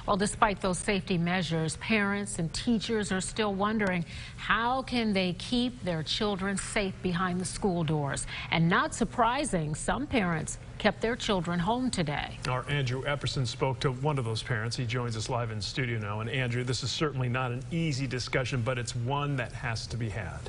Well, despite those safety measures, parents and teachers are still wondering how can they keep their children safe behind the school doors. And not surprising, some parents kept their children home today. Our Andrew Epperson spoke to one of those parents. He joins us live in studio now. And Andrew, this is certainly not an easy discussion, but it's one that has to be had.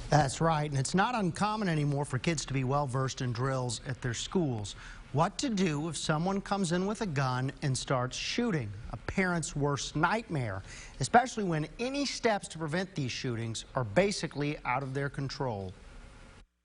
That's right, and it's not uncommon anymore for kids to be well versed in drills at their schools. What to do if someone comes in with a gun and starts shooting, a parent's worst nightmare, especially when any steps to prevent these shootings are basically out of their control.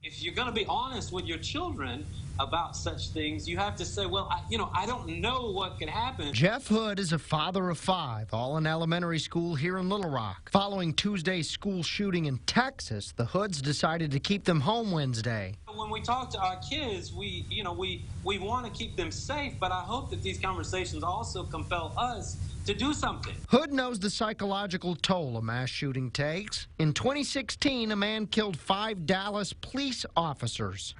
If you're going to be honest with your children about such things, you have to say, well, I don't know what could happen. Jeff Hood is a father of 5, all in elementary school here in Little Rock. Following Tuesday's school shooting in Texas, the Hoods decided to keep them home Wednesday. When we talk to our kids, we want to keep them safe, but I hope that these conversations also compel us to do something. Hood knows the psychological toll a mass shooting takes. In 2016, a man killed 5 Dallas police officers.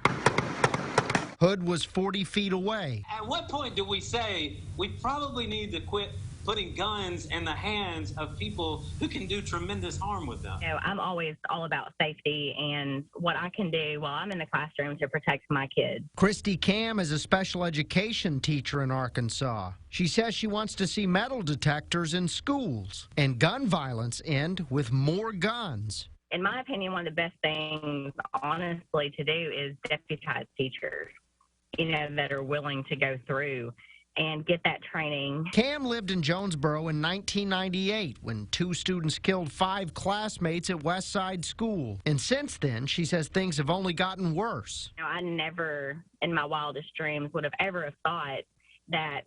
Hood was 40 feet away. At what point do we say we probably need to quit putting guns in the hands of people who can do tremendous harm with them? I'm always all about safety and what I can do while I'm in the classroom to protect my kids. Christy Cam is a special education teacher in Arkansas. She says she wants to see metal detectors in schools and gun violence end with more guns. In my opinion, one of the best things, honestly, to do is deputize teachers, that are willing to go through and get that training. Cam lived in Jonesboro in 1998 when 2 students killed 5 classmates at Westside School. And since then, she says things have only gotten worse. I never, in my wildest dreams, would have ever thought that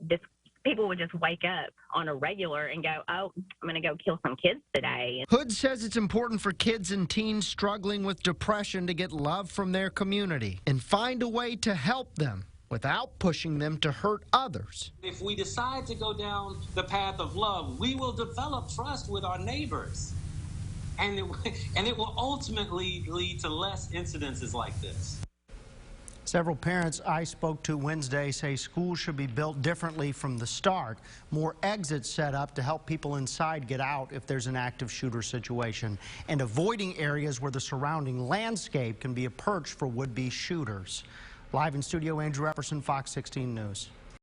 people would just wake up on a regular and go, oh, I'm going to go kill some kids today. Hood says it's important for kids and teens struggling with depression to get love from their community and find a way to help them without pushing them to hurt others. If we decide to go down the path of love, we will develop trust with our neighbors. And it will ultimately lead to less incidences like this. Several parents I spoke to Wednesday say schools should be built differently from the start. More exits set up to help people inside get out if there's an active shooter situation, and avoiding areas where the surrounding landscape can be a perch for would-be shooters. Live in studio, Andrew Epperson, Fox 16 News.